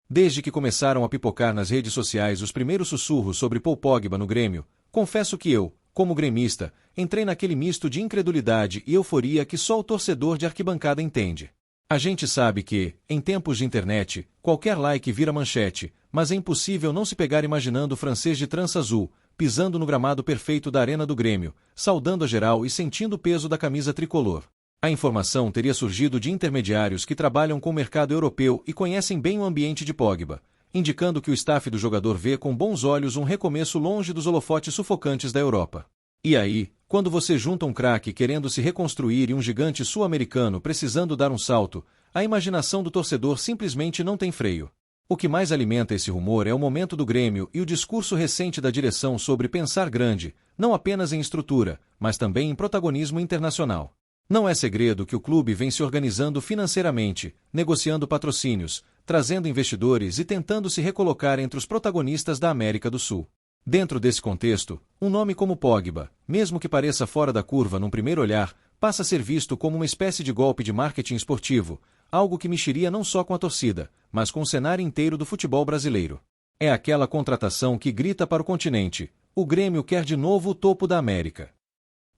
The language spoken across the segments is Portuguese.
Desde que começaram a pipocar nas redes sociais os primeiros sussurros sobre Paul Pogba no Grêmio, confesso que eu, como gremista, entrei naquele misto de incredulidade e euforia que só o torcedor de arquibancada entende. A gente sabe que, em tempos de internet, qualquer like vira manchete, mas é impossível não se pegar imaginando o francês de trança azul, pisando no gramado perfeito da arena do Grêmio, saudando a geral e sentindo o peso da camisa tricolor. A informação teria surgido de intermediários que trabalham com o mercado europeu e conhecem bem o ambiente de Pogba, indicando que o staff do jogador vê com bons olhos um recomeço longe dos holofotes sufocantes da Europa. E aí, quando você junta um craque querendo se reconstruir e um gigante sul-americano precisando dar um salto, a imaginação do torcedor simplesmente não tem freio. O que mais alimenta esse rumor é o momento do Grêmio e o discurso recente da direção sobre pensar grande, não apenas em estrutura, mas também em protagonismo internacional. Não é segredo que o clube vem se organizando financeiramente, negociando patrocínios, trazendo investidores e tentando se recolocar entre os protagonistas da América do Sul. Dentro desse contexto, um nome como Pogba, mesmo que pareça fora da curva num primeiro olhar, passa a ser visto como uma espécie de golpe de marketing esportivo, algo que mexeria não só com a torcida, mas com o cenário inteiro do futebol brasileiro. É aquela contratação que grita para o continente: o Grêmio quer de novo o topo da América.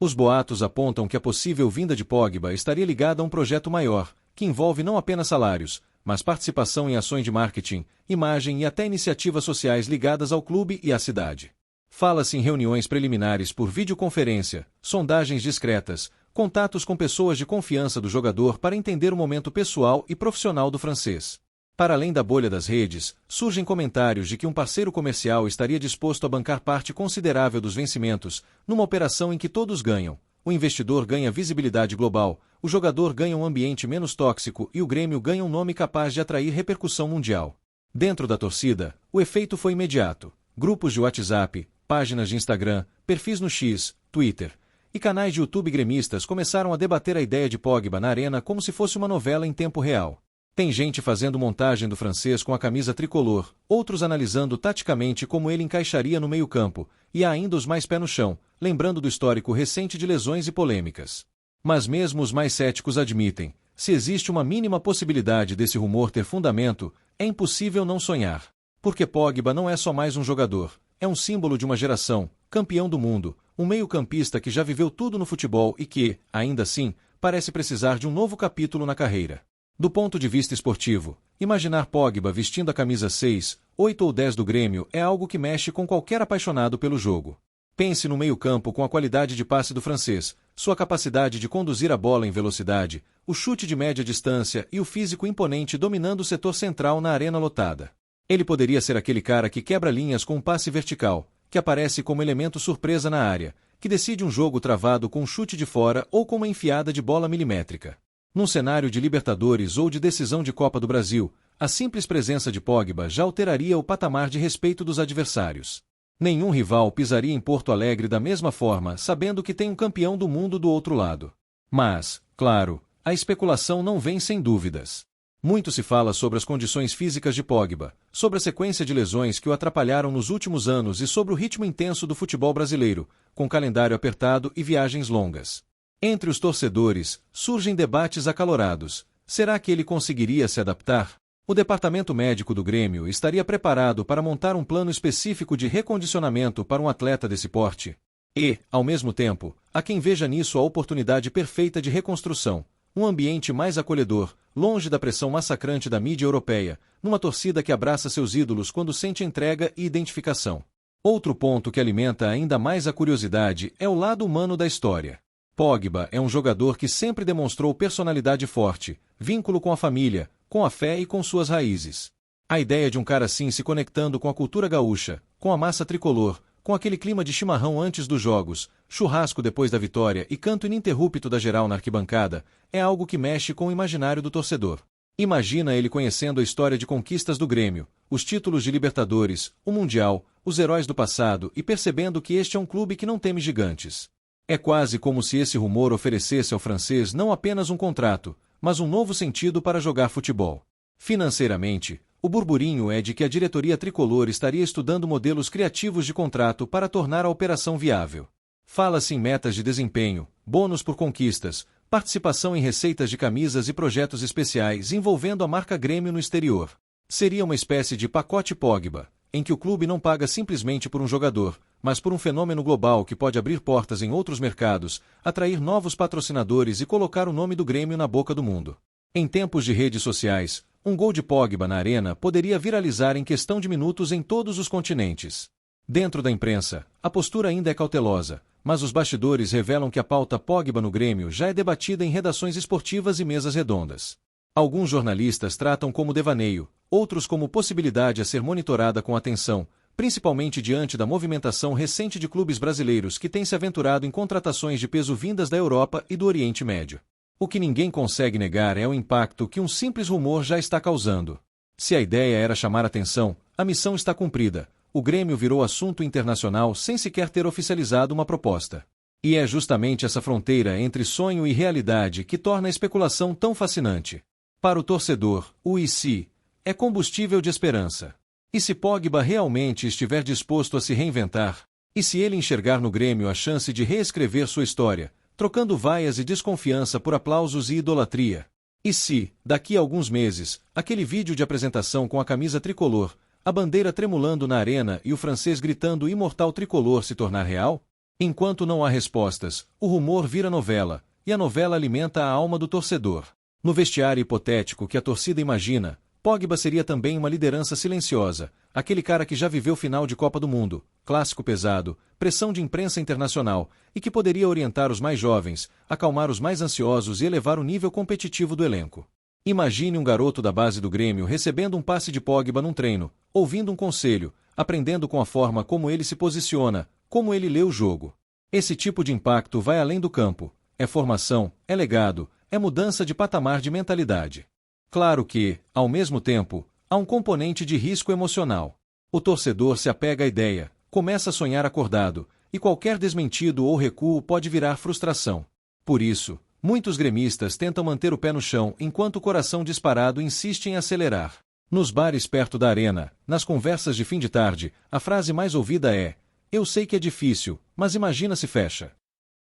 Os boatos apontam que a possível vinda de Pogba estaria ligada a um projeto maior, que envolve não apenas salários, mas participação em ações de marketing, imagem e até iniciativas sociais ligadas ao clube e à cidade. Fala-se em reuniões preliminares por videoconferência, sondagens discretas, contatos com pessoas de confiança do jogador para entender o momento pessoal e profissional do francês. Para além da bolha das redes, surgem comentários de que um parceiro comercial estaria disposto a bancar parte considerável dos vencimentos, numa operação em que todos ganham. O investidor ganha visibilidade global, o jogador ganha um ambiente menos tóxico e o Grêmio ganha um nome capaz de atrair repercussão mundial. Dentro da torcida, o efeito foi imediato. Grupos de WhatsApp, páginas de Instagram, perfis no X, Twitter e canais de YouTube gremistas começaram a debater a ideia de Pogba na arena como se fosse uma novela em tempo real. Tem gente fazendo montagem do francês com a camisa tricolor, outros analisando taticamente como ele encaixaria no meio-campo, e há ainda os mais pé no chão, lembrando do histórico recente de lesões e polêmicas. Mas mesmo os mais céticos admitem, se existe uma mínima possibilidade desse rumor ter fundamento, é impossível não sonhar. Porque Pogba não é só mais um jogador, é um símbolo de uma geração, campeão do mundo, um meio-campista que já viveu tudo no futebol e que, ainda assim, parece precisar de um novo capítulo na carreira. Do ponto de vista esportivo, imaginar Pogba vestindo a camisa 6, 8 ou 10 do Grêmio é algo que mexe com qualquer apaixonado pelo jogo. Pense no meio-campo com a qualidade de passe do francês, sua capacidade de conduzir a bola em velocidade, o chute de média distância e o físico imponente dominando o setor central na arena lotada. Ele poderia ser aquele cara que quebra linhas com um passe vertical, que aparece como elemento surpresa na área, que decide um jogo travado com um chute de fora ou com uma enfiada de bola milimétrica. Num cenário de Libertadores ou de decisão de Copa do Brasil, a simples presença de Pogba já alteraria o patamar de respeito dos adversários. Nenhum rival pisaria em Porto Alegre da mesma forma, sabendo que tem um campeão do mundo do outro lado. Mas, claro, a especulação não vem sem dúvidas. Muito se fala sobre as condições físicas de Pogba, sobre a sequência de lesões que o atrapalharam nos últimos anos e sobre o ritmo intenso do futebol brasileiro, com calendário apertado e viagens longas. Entre os torcedores, surgem debates acalorados. Será que ele conseguiria se adaptar? O departamento médico do Grêmio estaria preparado para montar um plano específico de recondicionamento para um atleta desse porte? E, ao mesmo tempo, há quem veja nisso a oportunidade perfeita de reconstrução, um ambiente mais acolhedor, longe da pressão massacrante da mídia europeia, numa torcida que abraça seus ídolos quando sente entrega e identificação. Outro ponto que alimenta ainda mais a curiosidade é o lado humano da história. Pogba é um jogador que sempre demonstrou personalidade forte, vínculo com a família, com a fé e com suas raízes. A ideia de um cara assim se conectando com a cultura gaúcha, com a massa tricolor, com aquele clima de chimarrão antes dos jogos, churrasco depois da vitória e canto ininterrupto da geral na arquibancada, é algo que mexe com o imaginário do torcedor. Imagina ele conhecendo a história de conquistas do Grêmio, os títulos de Libertadores, o Mundial, os heróis do passado e percebendo que este é um clube que não teme gigantes. É quase como se esse rumor oferecesse ao francês não apenas um contrato, mas um novo sentido para jogar futebol. Financeiramente, o burburinho é de que a diretoria tricolor estaria estudando modelos criativos de contrato para tornar a operação viável. Fala-se em metas de desempenho, bônus por conquistas, participação em receitas de camisas e projetos especiais envolvendo a marca Grêmio no exterior. Seria uma espécie de pacote Pogba, em que o clube não paga simplesmente por um jogador, mas por um fenômeno global que pode abrir portas em outros mercados, atrair novos patrocinadores e colocar o nome do Grêmio na boca do mundo. Em tempos de redes sociais, um gol de Pogba na arena poderia viralizar em questão de minutos em todos os continentes. Dentro da imprensa, a postura ainda é cautelosa, mas os bastidores revelam que a pauta Pogba no Grêmio já é debatida em redações esportivas e mesas redondas. Alguns jornalistas tratam como devaneio, outros como possibilidade a ser monitorada com atenção, principalmente diante da movimentação recente de clubes brasileiros que têm se aventurado em contratações de peso vindas da Europa e do Oriente Médio. O que ninguém consegue negar é o impacto que um simples rumor já está causando. Se a ideia era chamar atenção, a missão está cumprida. O Grêmio virou assunto internacional sem sequer ter oficializado uma proposta. E é justamente essa fronteira entre sonho e realidade que torna a especulação tão fascinante. Para o torcedor, o "e se" é combustível de esperança. E se Pogba realmente estiver disposto a se reinventar? E se ele enxergar no Grêmio a chance de reescrever sua história, trocando vaias e desconfiança por aplausos e idolatria? E se, daqui a alguns meses, aquele vídeo de apresentação com a camisa tricolor, a bandeira tremulando na arena e o francês gritando "Imortal Tricolor" se tornar real? Enquanto não há respostas, o rumor vira novela, e a novela alimenta a alma do torcedor. No vestiário hipotético que a torcida imagina, Pogba seria também uma liderança silenciosa, aquele cara que já viveu final de Copa do Mundo, clássico pesado, pressão de imprensa internacional, e que poderia orientar os mais jovens, acalmar os mais ansiosos e elevar o nível competitivo do elenco. Imagine um garoto da base do Grêmio recebendo um passe de Pogba num treino, ouvindo um conselho, aprendendo com a forma como ele se posiciona, como ele lê o jogo. Esse tipo de impacto vai além do campo. É formação, é legado, é mudança de patamar de mentalidade. Claro que, ao mesmo tempo, há um componente de risco emocional. O torcedor se apega à ideia, começa a sonhar acordado, e qualquer desmentido ou recuo pode virar frustração. Por isso, muitos gremistas tentam manter o pé no chão enquanto o coração disparado insiste em acelerar. Nos bares perto da arena, nas conversas de fim de tarde, a frase mais ouvida é: "Eu sei que é difícil, mas imagina se fecha."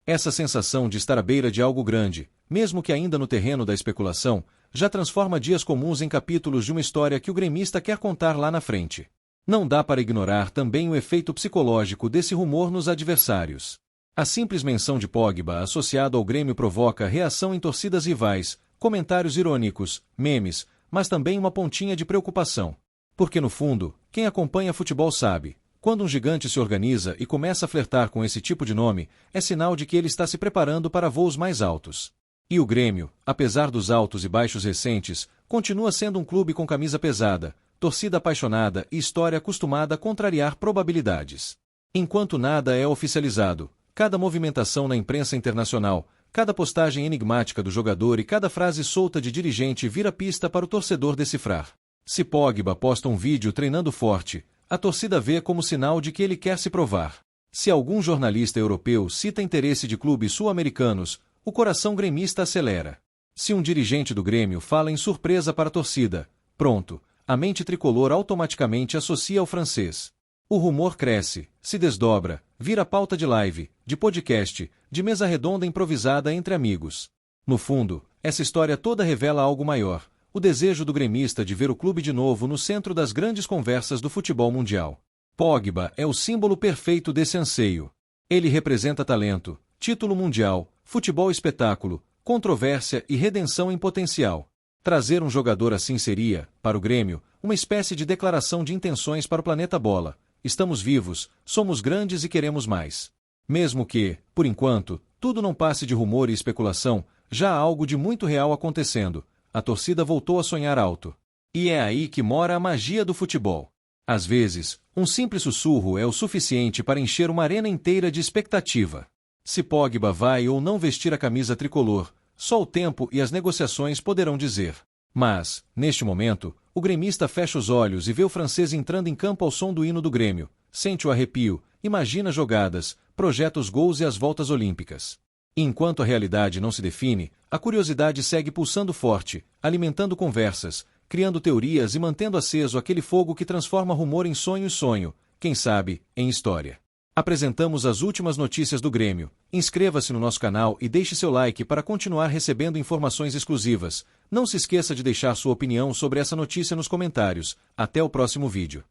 Essa sensação de estar à beira de algo grande, mesmo que ainda no terreno da especulação, já transforma dias comuns em capítulos de uma história que o gremista quer contar lá na frente. Não dá para ignorar também o efeito psicológico desse rumor nos adversários. A simples menção de Pogba associado ao Grêmio provoca reação em torcidas rivais, comentários irônicos, memes, mas também uma pontinha de preocupação. Porque no fundo, quem acompanha futebol sabe, quando um gigante se organiza e começa a flertar com esse tipo de nome, é sinal de que ele está se preparando para voos mais altos. E o Grêmio, apesar dos altos e baixos recentes, continua sendo um clube com camisa pesada, torcida apaixonada e história acostumada a contrariar probabilidades. Enquanto nada é oficializado, cada movimentação na imprensa internacional, cada postagem enigmática do jogador e cada frase solta de dirigente vira pista para o torcedor decifrar. Se Pogba posta um vídeo treinando forte, a torcida vê como sinal de que ele quer se provar. Se algum jornalista europeu cita interesse de clubes sul-americanos, o coração gremista acelera. Se um dirigente do Grêmio fala em surpresa para a torcida, pronto, a mente tricolor automaticamente associa ao francês. O rumor cresce, se desdobra, vira pauta de live, de podcast, de mesa redonda improvisada entre amigos. No fundo, essa história toda revela algo maior: o desejo do gremista de ver o clube de novo no centro das grandes conversas do futebol mundial. Pogba é o símbolo perfeito desse anseio. Ele representa talento, título mundial, futebol espetáculo, controvérsia e redenção em potencial. Trazer um jogador assim seria, para o Grêmio, uma espécie de declaração de intenções para o planeta bola. Estamos vivos, somos grandes e queremos mais. Mesmo que, por enquanto, tudo não passe de rumor e especulação, já há algo de muito real acontecendo. A torcida voltou a sonhar alto. E é aí que mora a magia do futebol. Às vezes, um simples sussurro é o suficiente para encher uma arena inteira de expectativa. Se Pogba vai ou não vestir a camisa tricolor, só o tempo e as negociações poderão dizer. Mas, neste momento, o gremista fecha os olhos e vê o francês entrando em campo ao som do hino do Grêmio, sente o arrepio, imagina jogadas, projeta os gols e as voltas olímpicas. E enquanto a realidade não se define, a curiosidade segue pulsando forte, alimentando conversas, criando teorias e mantendo aceso aquele fogo que transforma rumor em sonho e sonho, quem sabe, em história. Apresentamos as últimas notícias do Grêmio. Inscreva-se no nosso canal e deixe seu like para continuar recebendo informações exclusivas. Não se esqueça de deixar sua opinião sobre essa notícia nos comentários. Até o próximo vídeo.